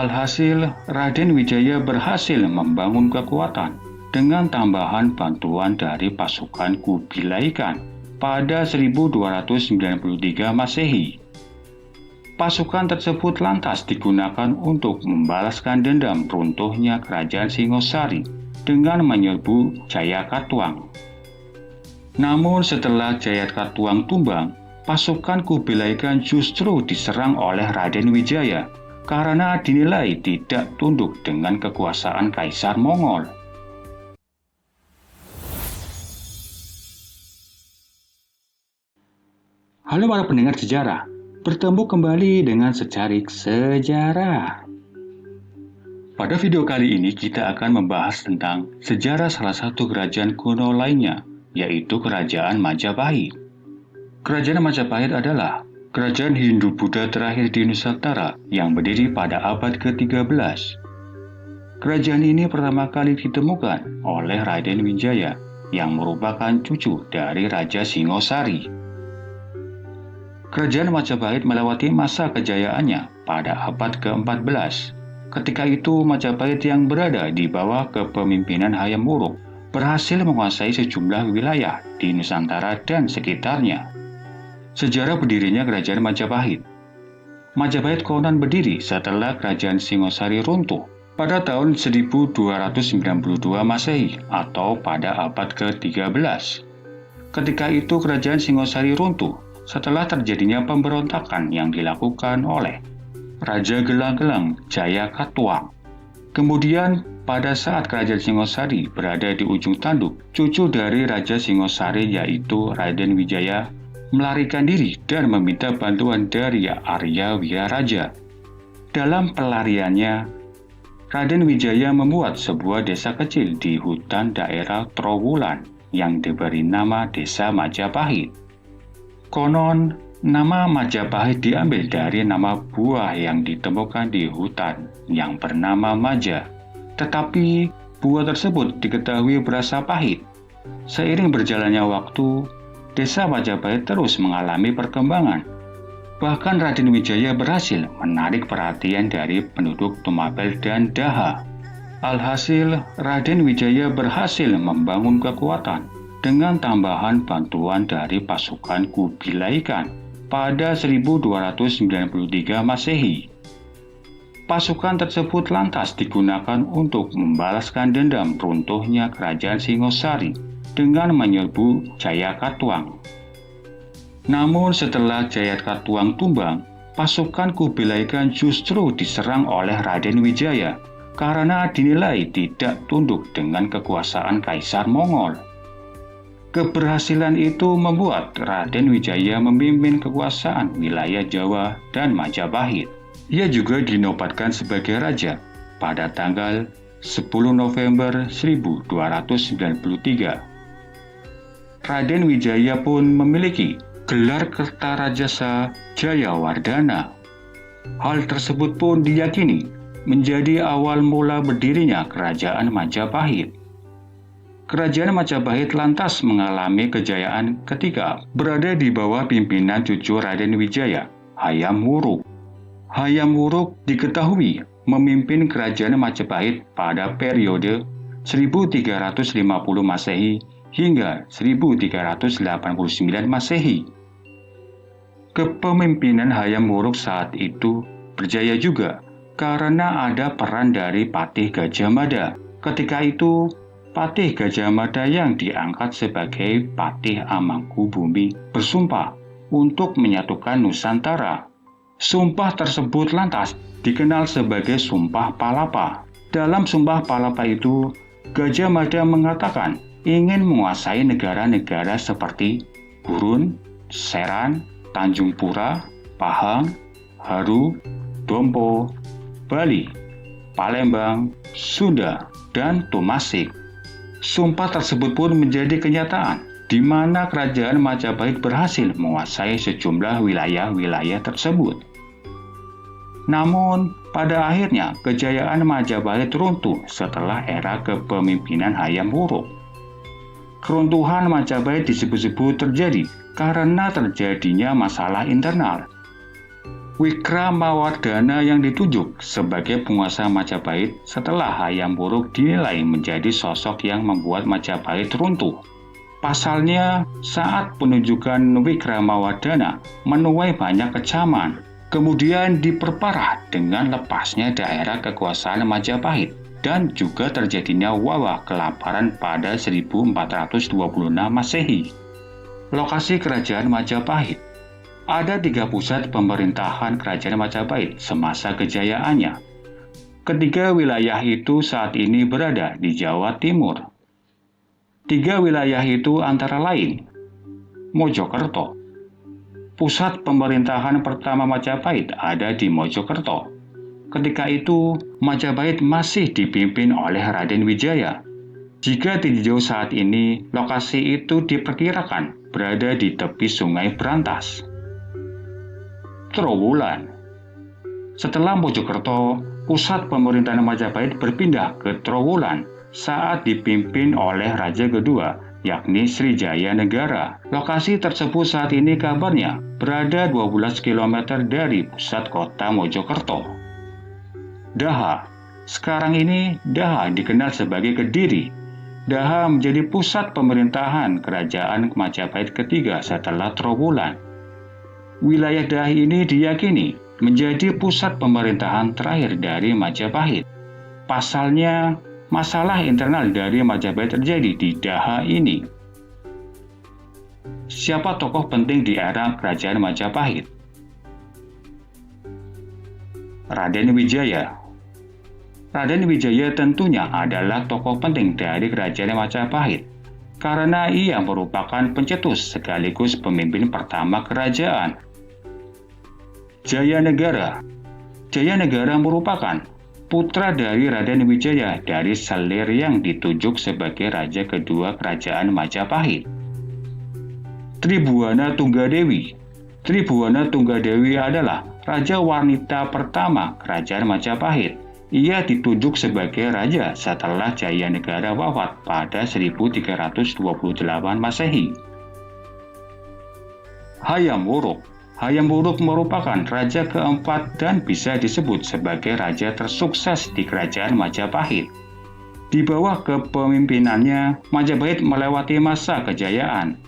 Alhasil, Raden Wijaya berhasil membangun kekuatan dengan tambahan bantuan dari pasukan Kubilai Khan pada 1293 Masehi. Pasukan tersebut lantas digunakan untuk membalaskan dendam runtuhnya kerajaan Singosari dengan menyerbu Jayakatwang. Namun setelah Jayakatwang tumbang, pasukan Kubilai Khan justru diserang oleh Raden Wijaya karena dinilai tidak tunduk dengan kekuasaan Kaisar Mongol. Halo para pendengar sejarah, bertemu kembali dengan Secarik Sejarah. Pada video kali ini kita akan membahas tentang sejarah salah satu kerajaan kuno lainnya, yaitu Kerajaan Majapahit. Kerajaan Majapahit adalah kerajaan Hindu-Buddha terakhir di Nusantara yang berdiri pada abad ke-13. Kerajaan ini pertama kali ditemukan oleh Raden Wijaya yang merupakan cucu dari Raja Singosari. Kerajaan Majapahit melewati masa kejayaannya pada abad ke-14. Ketika itu Majapahit yang berada di bawah kepemimpinan Hayam Wuruk berhasil menguasai sejumlah wilayah di Nusantara dan sekitarnya. Sejarah berdirinya Kerajaan Majapahit. Majapahit konon berdiri setelah Kerajaan Singosari runtuh pada tahun 1292 Masehi atau pada abad ke-13. Ketika itu Kerajaan Singosari runtuh setelah terjadinya pemberontakan yang dilakukan oleh Raja Gelang-Gelang Jayakatwang. Kemudian pada saat Kerajaan Singosari berada di ujung tanduk, cucu dari Raja Singosari yaitu Raden Wijaya melarikan diri dan meminta bantuan dari Arya Wiraraja. Dalam pelariannya, Raden Wijaya membuat sebuah desa kecil di hutan daerah Trowulan yang diberi nama Desa Majapahit. Konon, nama Majapahit diambil dari nama buah yang ditemukan di hutan yang bernama Maja. Tetapi buah tersebut diketahui berasa pahit. Seiring berjalannya waktu, Desa Majapahit terus mengalami perkembangan. Bahkan Raden Wijaya berhasil menarik perhatian dari penduduk Tumapel dan Daha. Alhasil, Raden Wijaya berhasil membangun kekuatan dengan tambahan bantuan dari pasukan Kubilai Khan pada 1293 Masehi. Pasukan tersebut lantas digunakan untuk membalaskan dendam runtuhnya kerajaan Singosari dengan menyerbu Jayakatwang. Namun setelah Jayakatwang tumbang, pasukan Kubilai Khan justru diserang oleh Raden Wijaya karena dinilai tidak tunduk dengan kekuasaan Kaisar Mongol. Keberhasilan itu membuat Raden Wijaya memimpin kekuasaan wilayah Jawa dan Majapahit. Ia juga dinobatkan sebagai raja pada tanggal 10 November 1293. Raden Wijaya pun memiliki gelar Kertarajasa Jayawardhana. Hal tersebut pun diyakini menjadi awal mula berdirinya Kerajaan Majapahit. Kerajaan Majapahit lantas mengalami kejayaan ketika berada di bawah pimpinan cucu Raden Wijaya, Hayam Wuruk. Hayam Wuruk diketahui memimpin Kerajaan Majapahit pada periode 1350 Masehi hingga 1389 Masehi. Kepemimpinan Hayam Wuruk saat itu berjaya juga karena ada peran dari Patih Gajah Mada. Ketika itu, Patih Gajah Mada yang diangkat sebagai Patih Amangkubumi bersumpah untuk menyatukan Nusantara. Sumpah tersebut lantas dikenal sebagai Sumpah Palapa. Dalam Sumpah Palapa itu, Gajah Mada mengatakan ingin menguasai negara-negara seperti Gurun, Seran, Tanjung Pura, Pahang, Haru, Dompo, Bali, Palembang, Sunda, dan Tumasik. Sumpah tersebut pun menjadi kenyataan, di mana Kerajaan Majapahit berhasil menguasai sejumlah wilayah-wilayah tersebut. Namun, pada akhirnya kejayaan Majapahit runtuh setelah era kepemimpinan Hayam Wuruk. Keruntuhan Majapahit disebut-sebut terjadi karena terjadinya masalah internal. Wikramawardhana yang ditunjuk sebagai penguasa Majapahit setelah Hayam Wuruk dinilai menjadi sosok yang membuat Majapahit runtuh. Pasalnya, saat penunjukan Wikramawardhana menuai banyak kecaman, kemudian diperparah dengan lepasnya daerah kekuasaan Majapahit dan juga terjadinya wabah kelaparan pada 1426 Masehi. Lokasi kerajaan Majapahit. Ada 3 pusat pemerintahan kerajaan Majapahit semasa kejayaannya. Ketiga wilayah itu saat ini berada di Jawa Timur. 3 wilayah itu antara lain Mojokerto. Pusat pemerintahan pertama Majapahit ada di Mojokerto. Ketika itu, Majapahit masih dipimpin oleh Raden Wijaya. Jika ditinjau saat ini, lokasi itu diperkirakan berada di tepi Sungai Brantas. Trowulan. Setelah Mojokerto, pusat pemerintahan Majapahit berpindah ke Trowulan saat dipimpin oleh Raja kedua, yakni Srijaya Negara. Lokasi tersebut saat ini kabarnya berada 12 km dari pusat kota Mojokerto. Daha. Sekarang ini Daha dikenal sebagai Kediri. Daha menjadi pusat pemerintahan kerajaan Majapahit ketiga setelah Trowulan. Wilayah Daha ini diyakini menjadi pusat pemerintahan terakhir dari Majapahit. Pasalnya, masalah internal dari Majapahit terjadi di Daha ini. Siapa tokoh penting di era kerajaan Majapahit? Raden Wijaya. Raden Wijaya tentunya adalah tokoh penting dari kerajaan Majapahit karena ia merupakan pencetus sekaligus pemimpin pertama kerajaan. Jayanegara. Jayanegara merupakan putra dari Raden Wijaya dari Selir yang ditunjuk sebagai raja kedua kerajaan Majapahit. Tribhuwana Tunggadewi. Tribhuwana Tunggadewi adalah raja wanita pertama kerajaan Majapahit. Ia ditunjuk sebagai raja setelah Jayanegara wafat pada 1328 Masehi. Hayam Wuruk. Hayam Wuruk merupakan raja keempat dan bisa disebut sebagai raja tersukses di kerajaan Majapahit. Di bawah kepemimpinannya, Majapahit melewati masa kejayaan.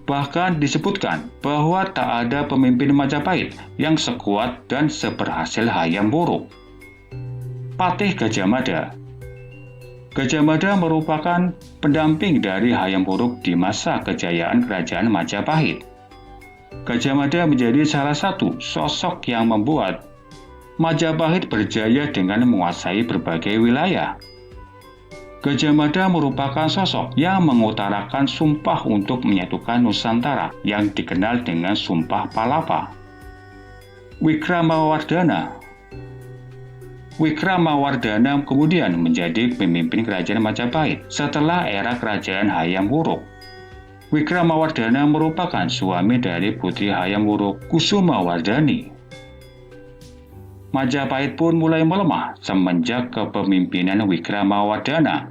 Bahkan disebutkan bahwa tak ada pemimpin Majapahit yang sekuat dan seberhasil Hayam Wuruk. Patih Gajah Mada. Gajah Mada merupakan pendamping dari Hayam Wuruk di masa kejayaan kerajaan Majapahit. Gajah Mada menjadi salah satu sosok yang membuat Majapahit berjaya dengan menguasai berbagai wilayah. Gajah Mada merupakan sosok yang mengutarakan sumpah untuk menyatukan Nusantara yang dikenal dengan Sumpah Palapa. Wikramawardhana. Wikramawardhana kemudian menjadi pemimpin kerajaan Majapahit setelah era kerajaan Hayam Wuruk. Wikramawardhana merupakan suami dari putri Hayam Wuruk, Kusumawardhani. Majapahit pun mulai melemah semenjak kepemimpinan Wikramawardhana.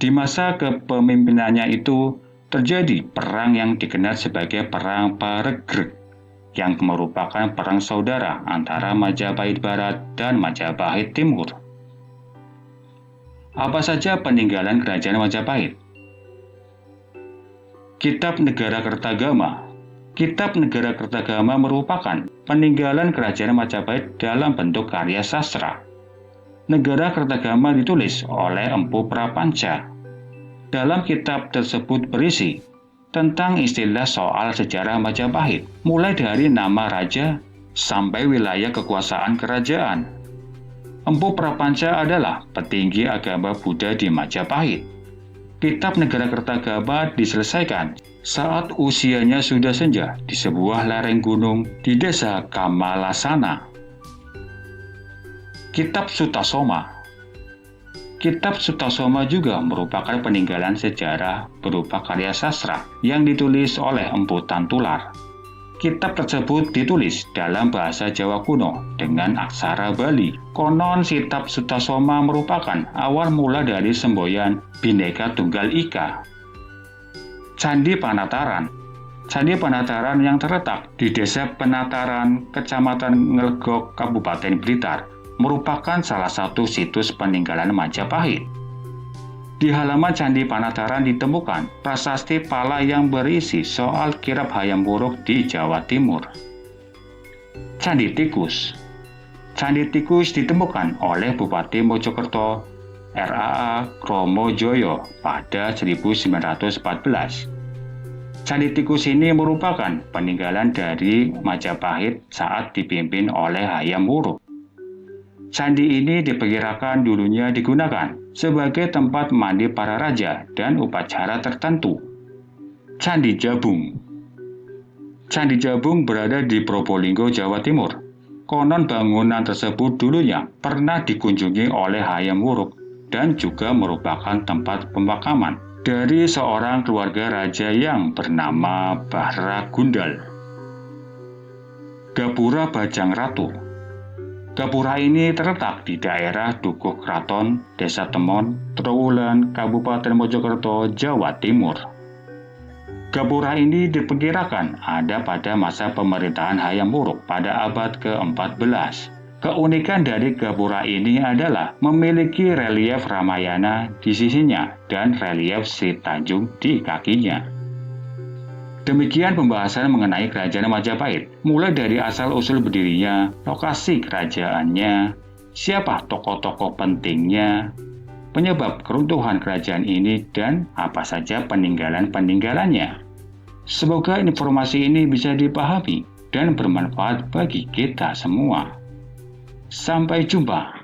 Di masa kepemimpinannya itu terjadi perang yang dikenal sebagai Perang Paregreg, yang merupakan perang saudara antara Majapahit Barat dan Majapahit Timur. Apa saja peninggalan kerajaan Majapahit? Kitab Negara Kertagama. Kitab Negara Kertagama merupakan peninggalan kerajaan Majapahit dalam bentuk karya sastra. Negara Kertagama ditulis oleh Empu Prapanca. Dalam kitab tersebut berisi tentang istilah soal sejarah Majapahit, mulai dari nama raja sampai wilayah kekuasaan kerajaan. Empu Prapanca adalah petinggi agama Buddha di Majapahit. Kitab Negara Kertagama diselesaikan saat usianya sudah senja di sebuah lereng gunung di desa Kamalasana. Kitab Sutasoma. Kitab Sutasoma juga merupakan peninggalan sejarah berupa karya sastra yang ditulis oleh Empu Tantular. Kitab tersebut ditulis dalam bahasa Jawa kuno dengan aksara Bali. Konon kitab Sutasoma merupakan awal mula dari semboyan Bhinneka Tunggal Ika. Candi Panataran. Candi Penataran yang terletak di Desa Penataran, Kecamatan Ngelegok, Kabupaten Blitar, merupakan salah satu situs peninggalan Majapahit. Di halaman Candi Penataran ditemukan prasasti pala yang berisi soal kirab hayam wuruk di Jawa Timur. Candi Tikus. Candi Tikus ditemukan oleh Bupati Mojokerto RAA Kromojoyo pada 1914. Candi Tikus ini merupakan peninggalan dari Majapahit saat dipimpin oleh Hayam Wuruk. Candi ini diperkirakan dulunya digunakan sebagai tempat mandi para raja dan upacara tertentu. Candi Jabung. Candi Jabung berada di Probolinggo, Jawa Timur. Konon bangunan tersebut dulunya pernah dikunjungi oleh Hayam Wuruk dan juga merupakan tempat pemakaman dari seorang keluarga raja yang bernama Bahra Gundal. Gapura Bajang Ratu. Gapura ini terletak di daerah Dukuh Kraton, Desa Temon, Trowulan, Kabupaten Mojokerto, Jawa Timur. Gapura ini diperkirakan ada pada masa pemerintahan Hayam Wuruk pada abad ke-14. Keunikan dari gapura ini adalah memiliki relief Ramayana di sisinya dan relief Sri Tanjung di kakinya. Demikian pembahasan mengenai Kerajaan Majapahit, mulai dari asal-usul berdirinya, lokasi kerajaannya, siapa tokoh-tokoh pentingnya, penyebab keruntuhan kerajaan ini, dan apa saja peninggalan-peninggalannya. Semoga informasi ini bisa dipahami dan bermanfaat bagi kita semua. Sampai jumpa.